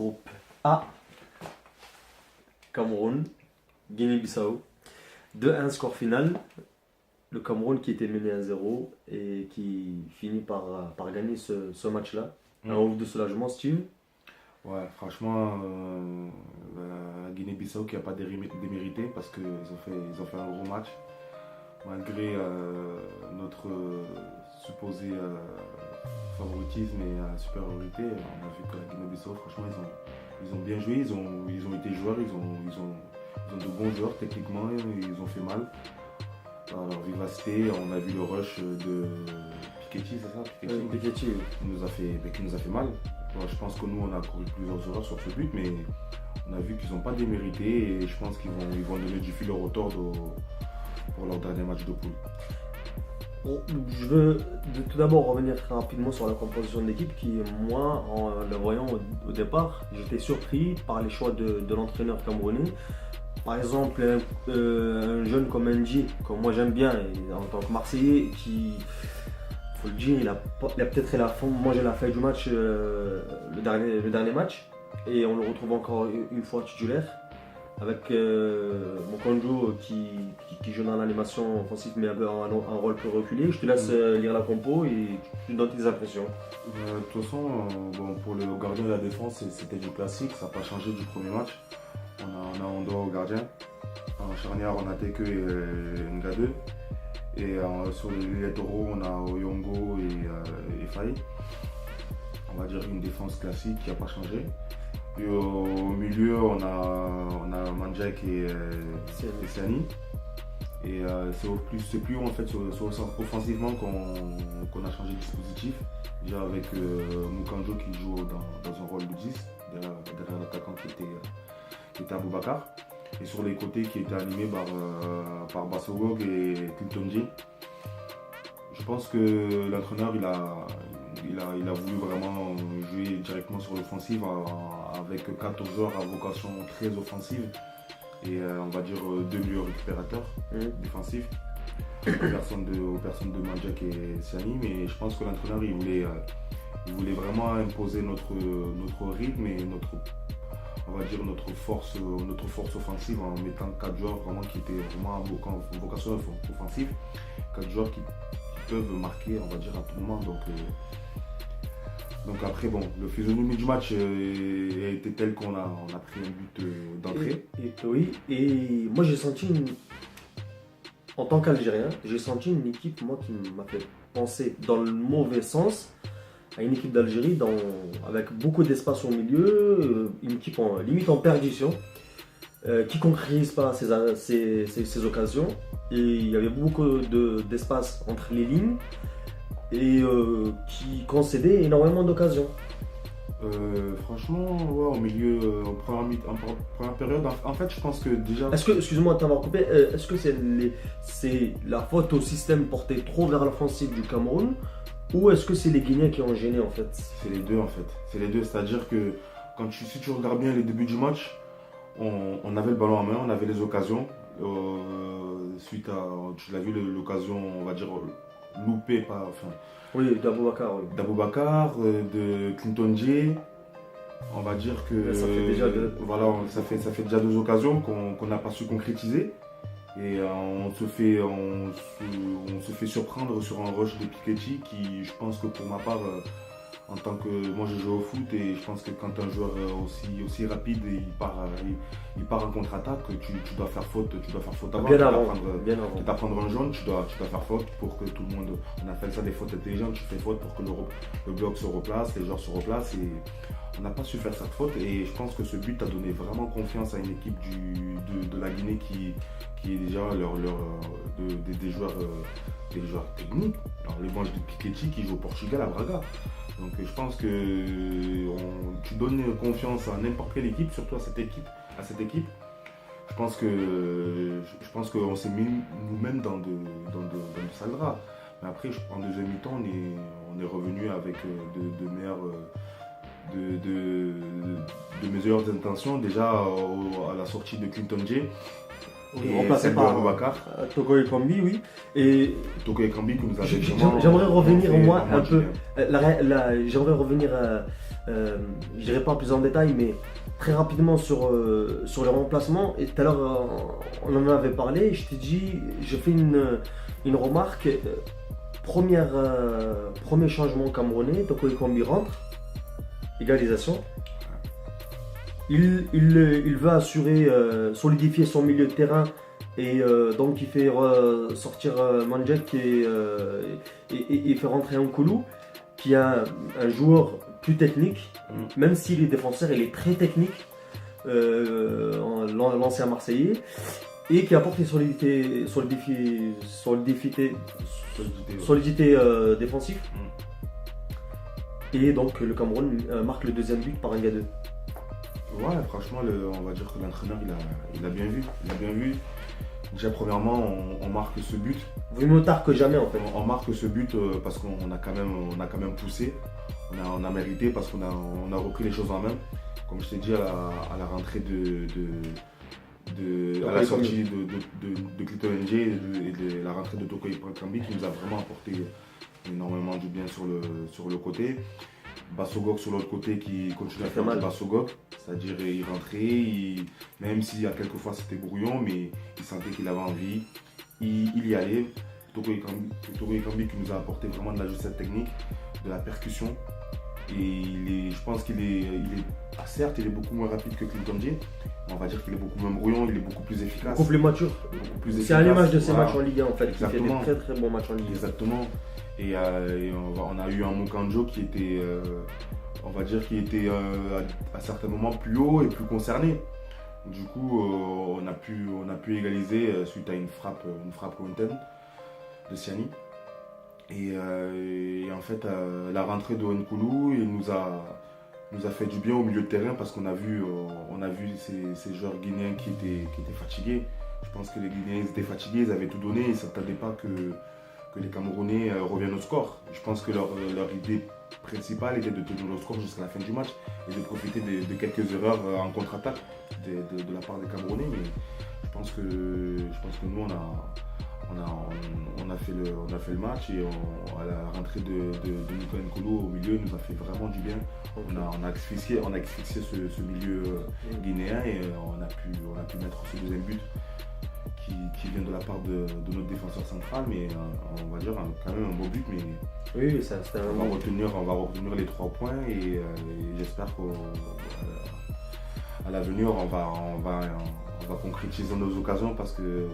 groupe A, Cameroun, Guinée-Bissau. 2-1 score final. Le Cameroun qui était mené à 0 et qui finit par gagner ce match-là. Un ouf de soulagement, Steve. Ouais, franchement, la Guinée-Bissau qui n'a pas démérité parce qu'ils ont fait un gros match. Malgré notre supposé favoritisme et supériorité, on a vu que la Guinée-Bissau, franchement, ils ont bien joué, ils ont été joueurs, ils ont de bons joueurs techniquement, ils ont fait mal. Dans leur vivacité, on a vu le rush de Piketty, c'est ça Piketty, oui. Qui nous a fait mal. Alors, je pense que nous, on a couru plusieurs erreurs sur ce but, mais on a vu qu'ils n'ont pas démérité et je pense qu'ils vont donner du fil au retordre pour leur dernier match de poule. Bon, je veux tout d'abord revenir très rapidement sur la composition de l'équipe qui, moi, en la voyant au départ, j'étais surpris par les choix de l'entraîneur camerounais. Par exemple, un jeune comme Ndji, que moi j'aime bien, et en tant que Marseillais, qui, faut le dire, il a peut-être mangé la feuille du match, le dernier match, et on le retrouve encore une fois titulaire, avec Mokonjo qui joue dans l'animation offensive mais avait un rôle plus reculé. Je te laisse lire la compo et tu me donnes tes impressions. De toute façon, pour le gardien de la défense, c'était du classique, ça n'a pas changé du premier match. On a Ondo au gardien. En charnière, on a Teke et Ngadeu. Et sur les latéraux, on a Oyongo et Faye. On va dire une défense classique qui n'a pas changé. Puis au milieu, on a Mandjak et Siani. Et c'est plus en fait offensivement qu'on a changé de dispositif. Déjà avec Mukanjo qui joue dans un rôle de 10, derrière l'attaquant qui était Aboubakar. Et sur les côtés qui étaient animés par Bassogog et Clinton J. Je pense que l'entraîneur il a voulu vraiment jouer directement sur l'offensive avec 4 joueurs à vocation très offensive et on va dire 2 milieux récupérateurs défensifs aux personnes de Mandjak et Siani, mais je pense que l'entraîneur il voulait vraiment imposer notre rythme et notre force offensive en mettant 4 joueurs vraiment qui étaient vraiment en vocation offensive, 4 joueurs qui peuvent marquer, on va dire, à tout moment. Donc après, le physionomie du match a été tel qu'on a pris un but d'entrée. Et moi j'ai senti, en tant qu'Algérien, j'ai senti une équipe qui m'a fait penser dans le mauvais sens à une équipe d'Algérie avec beaucoup d'espace au milieu, une équipe limite en perdition, qui ne concrétise pas ses occasions. Et il y avait beaucoup d'espace entre les lignes et qui concédait énormément d'occasions. Franchement, ouais, au milieu, en première période, en fait, je pense que déjà. Excuse-moi de t'avoir coupé, est-ce que c'est la faute au système porté trop vers l'offensive du Cameroun ou est-ce que c'est les Guinéens qui ont gêné en fait? C'est les deux en fait. C'est les deux, c'est-à-dire que si tu regardes bien les débuts du match, on avait le ballon en main, on avait les occasions. Suite à, tu l'as vu, l'occasion, on va dire, loupée par. Oui, d'Aboubacar. Oui. D'Aboubacar, de Clinton J. On va dire que. Ça fait déjà deux. Voilà, ça fait déjà 2 occasions qu'on n'a pas su concrétiser. Et on se fait surprendre sur un rush de Piketty qui, je pense que pour ma part, en tant que moi je joue au foot et je pense que quand un joueur aussi rapide il part en contre-attaque, tu dois faire faute avant. Bien avant. Quitte à prendre un jaune, tu dois faire faute pour que tout le monde, on appelle ça des fautes intelligentes, tu fais faute pour que le bloc se replace, les joueurs se replacent et on n'a pas su faire cette faute et je pense que ce but a donné vraiment confiance à une équipe de la Guinée qui est déjà des joueurs techniques. Alors les manches de Piketty qui joue au Portugal à Braga. Donc je pense que tu donnes confiance à n'importe quelle équipe, surtout à cette équipe. Je pense qu'on s'est mis nous-mêmes dans de sales draps. Mais après, en deuxième mi-temps, on est revenu avec de meilleures intentions. Déjà à la sortie de Clinton J. Remplacé par Aboubakar. Toko Ekambi, oui. Et Toko Ekambi que nous avait j'aimerais revenir au moins un peu. J'aimerais revenir Je dirais pas plus en détail, mais très rapidement sur les remplacements. Et tout à l'heure, on en avait parlé. Je t'ai dit, je fais une remarque. Premier changement camerounais, Toko Ekambi rentre, égalisation. Il veut assurer, solidifier son milieu de terrain et donc il fait sortir Mandjek et fait rentrer Nkoulou, qui est un joueur plus technique, même s'il est défenseur, il est très technique, l'ancien Marseillais, et qui apporte une solidité défensive. Et donc le Cameroun marque le deuxième but par un gars 2. Ouais, franchement, on va dire que l'entraîneur, il a bien vu. Déjà, premièrement, on marque ce but. Vaut mieux tard que jamais, en fait. On marque ce but parce qu'on a quand même poussé. On a mérité parce qu'on a repris les choses en main. Comme je t'ai dit, à la rentrée à la sortie de Clito NG et de la rentrée de Toko Ekambi, qui nous a vraiment apporté énormément du bien sur le côté. Bassogok sur l'autre côté qui continue à faire mal. Bassogok, c'est-à-dire il rentrait, même si à quelques fois c'était brouillon, mais il sentait qu'il avait envie, il y allait. Toko Ekambi qui nous a apporté vraiment de la justesse technique, de la percussion. Et je pense qu'il est, certes, il est beaucoup moins rapide que Clinton J. On va dire qu'il est beaucoup moins brouillon, il est beaucoup plus efficace. Beaucoup plus mature. C'est à l'image de ses matchs en Ligue 1 en fait. Exactement. Il fait des très bons matchs en Ligue 1. Exactement. Et on a eu un Mokanjo qui était, on va dire, à certains moments plus haut et plus concerné. Du coup, on a pu égaliser suite à une frappe lointaine de Siani. Et en fait, la rentrée de Nkoulou, il nous a fait du bien au milieu de terrain parce qu'on a vu ces joueurs guinéens qui étaient fatigués. Je pense que les Guinéens étaient fatigués, ils avaient tout donné, ils ne s'attendaient pas que les Camerounais reviennent au score. Je pense que leur idée principale était de tenir le score jusqu'à la fin du match et de profiter de quelques erreurs en contre-attaque de la part des Camerounais. Mais je pense que nous, on a fait le match et à la rentrée de Nico Nkoulou au milieu nous a fait vraiment du bien. On a asphyxié ce milieu guinéen et on a pu mettre ce deuxième but qui vient de la part de notre défenseur central, mais on va dire quand même un beau but. Mais oui, on va retenir les 3 points et j'espère qu'à l'avenir on va concrétiser nos occasions parce que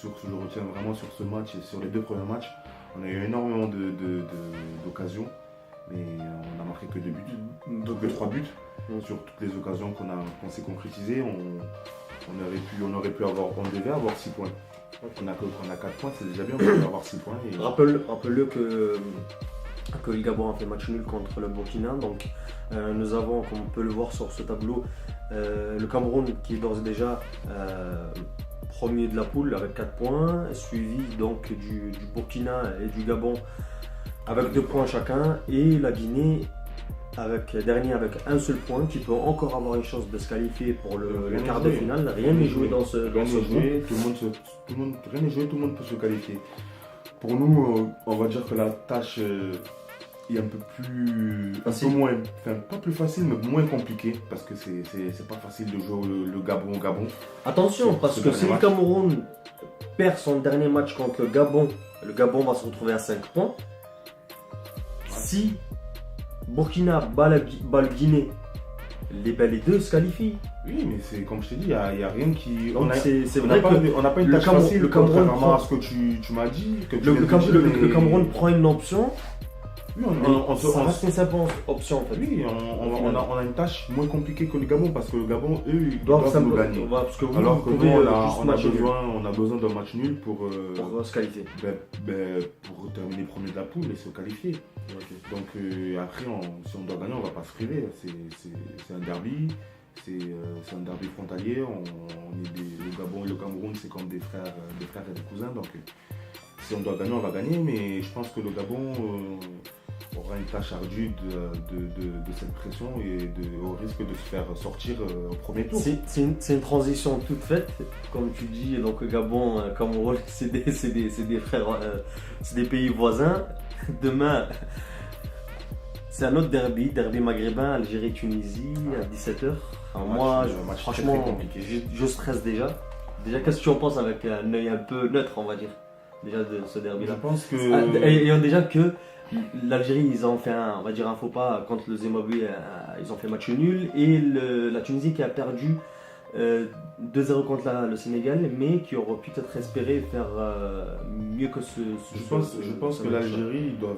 je retiens vraiment sur ce match et sur les 2 premiers matchs, on a eu énormément d'occasions, mais on n'a marqué que 2 buts, donc 3 buts sur toutes les occasions qu'on s'est concrétisées. On devait avoir 6 points. On a 4 points, c'est déjà bien, on devait avoir 6 points. Et... Rappelle-le que le Gabon a fait match nul contre le Burkina. Donc nous avons, comme on peut le voir sur ce tableau, le Cameroun qui est d'ores et déjà premier de la poule avec 4 points, suivi donc du Burkina et du Gabon avec 2 points chacun, et la Guinée dernier avec un seul point, qui peut encore avoir une chance de se qualifier pour le quart de finale. Rien n'est joué dans ce jeu. Rien n'est joué, tout le monde peut se qualifier. Pour nous, on va dire que la tâche est un peu moins, pas plus facile, mais moins compliquée, parce que c'est pas facile de jouer le Gabon au Gabon. Attention, parce que si le Cameroun perd son dernier match contre le Gabon va se retrouver à 5 points. Si Burkina bat le Guinée, les 2 se qualifient. Oui, mais c'est comme je t'ai dit, il n'y a rien qui. Donc on n'a pas une tâche facile, contrairement à ce que tu m'as dit. Le Cameroun prend une option. Oui, ça reste une simple option en fait. Oui, on a une tâche moins compliquée que le Gabon parce que le Gabon, eux, ils doivent nous gagner. Parce que alors que nous, on a besoin d'un match nul pour se qualifier. Pour terminer premier de la poule et se qualifier. Okay. Donc après, si on doit gagner, on ne va pas se priver. C'est un derby. C'est un derby frontalier. Le Gabon et le Cameroun, c'est comme des frères et des cousins. Donc si on doit gagner, on va gagner. Mais je pense que le Gabon aura une tâche ardue de cette pression et au risque de se faire sortir au premier tour. C'est une transition toute faite, comme tu dis. Donc le Gabon, Cameroun, c'est des frères, c'est des pays voisins. Demain, C'est un autre derby maghrébin, Algérie-Tunisie, à 17h. Moi, franchement, compliqué. je stresse déjà. Déjà, qu'est-ce que tu en penses avec un œil un peu neutre, on va dire, déjà de ce Je derby-là? pense que. Ayant déjà que l'Algérie, ils ont fait on va dire un faux pas contre le Zimbabwe, ils ont fait match nul. Et la Tunisie qui a perdu 2-0 contre le Sénégal, mais qui aurait pu peut-être espérer faire mieux que Je pense que l'Algérie, ils doivent.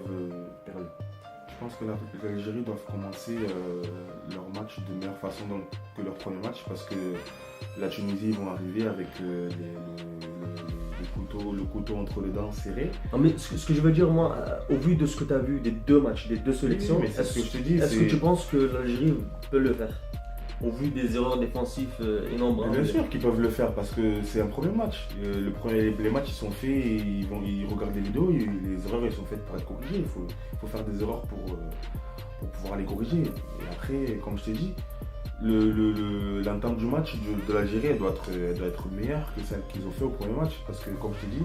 Pardon. Je pense que l'Algérie doivent commencer leur match de meilleure façon que leur premier match parce que la Tunisie ils vont arriver avec le couteau entre les dents serré. Non, mais ce que je veux dire, moi, au vu de ce que tu as vu des deux matchs, des deux sélections, Oui, mais c'est ce que je te dis. est-ce que tu penses que l'Algérie peut le faire? Au vu des erreurs défensives énormes. Bien sûr qu'ils peuvent le faire parce que c'est un premier match. Les matchs ils sont faits, et ils regardent les vidéos, les erreurs elles sont faites pour être corrigées. Il faut faire des erreurs pour pouvoir les corriger. Et après, comme je t'ai dit, l'entame du match de l'Algérie elle doit être meilleure que celle qu'ils ont fait au premier match. Parce que comme je t'ai dit,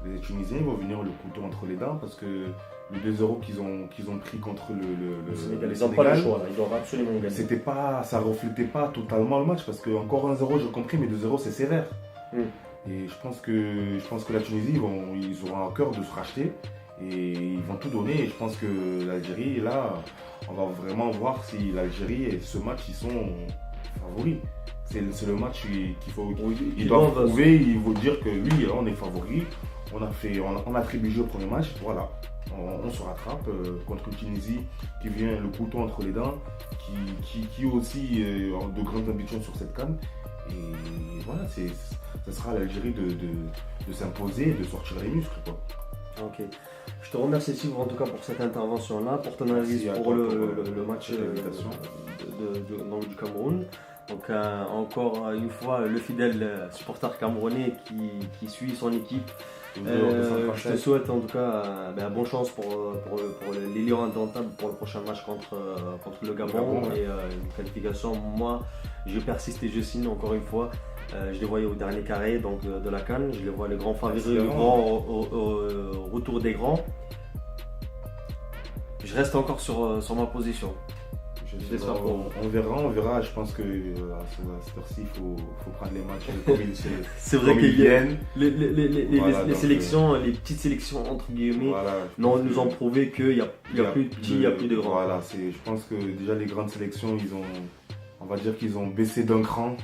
les Tunisiens ils vont venir le couteau entre les dents parce que le 2-0 qu'ils ont pris contre le Sénégal, le ils n'ont pas le choix, là. Ils doivent absolument gagner. Ça reflétait pas totalement le match parce que encore 1-0 j'ai compris, mais 2-0 c'est sévère. Et je pense que la Tunisie ils auront à cœur de se racheter et ils vont tout donner. Et je pense que l'Algérie là, on va vraiment voir si l'Algérie et ce match ils sont favoris. C'est le match qu'il faut. Ils doivent prouver, ils vont dire que oui, on est favoris. On a attribué au premier match, voilà. On se rattrape contre une Tunisie qui vient le couteau entre les dents, qui aussi a de grandes ambitions sur cette CAN. Et voilà, ça sera à l'Algérie de s'imposer et de sortir les muscles, quoi. Ok. Je te remercie Steve en tout cas pour cette intervention-là, pour ton analyse pour le match du Cameroun. Donc encore une fois, le fidèle supporter camerounais qui suit son équipe. Je te souhaite en tout cas bonne chance pour les Lions indomptables pour le prochain match contre le Gabon et une qualification. Moi, je persiste et je signe encore une fois. Je les voyais au dernier carré donc, de la CAN. Je les vois les grands favoris, le grand retour des grands. Je reste encore sur ma position. On verra. Je pense que à cette heure-ci, il faut prendre les matchs comme ils c'est vrai qu'ils viennent. Les sélections, les petites sélections entre guillemets, nous ont prouvé qu'il n'y a plus de petits, il n'y a plus de grands. Voilà, je pense que déjà les grandes sélections, on va dire qu'ils ont baissé d'un cran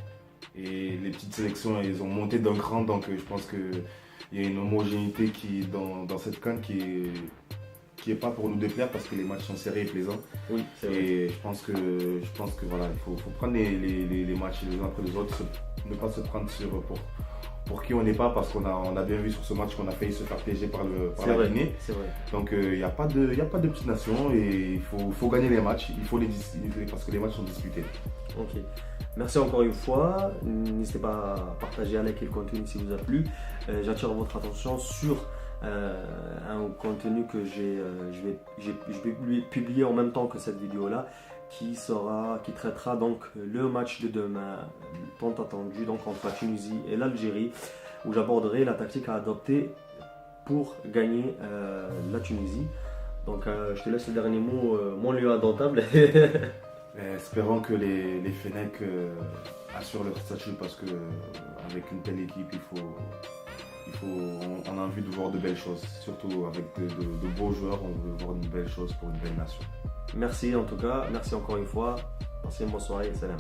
et les petites sélections, ils ont monté d'un cran. Donc je pense qu'il y a une homogénéité dans cette CAN qui est pas pour nous déplaire parce que les matchs sont serrés et plaisants. Oui, c'est vrai. Et je pense que voilà, il faut prendre les matchs les uns après les autres, ne pas se prendre pour qui on n'est pas parce qu'on a bien vu sur ce match qu'on a failli se faire piéger par la Guinée. C'est vrai. Donc il n'y a pas de petite nation et il faut gagner les matchs, il faut les disputer parce que les matchs sont disputés. Ok. Merci encore une fois. N'hésitez pas à partager, à liker le contenu si vous a plu. J'attire votre attention sur un contenu que je vais publier en même temps que cette vidéo là qui traitera donc le match de demain tant attendu donc entre la Tunisie et l'Algérie où j'aborderai la tactique à adopter pour gagner la Tunisie. Donc je te laisse le dernier mot, mon lieu indomptable. Espérons que les Fennecs assurent leur statut parce que avec une telle équipe on a envie de voir de belles choses, surtout avec de beaux joueurs, on veut voir de belles choses pour une belle nation. Merci en tout cas, merci encore une fois, passez une bonne soirée, salam.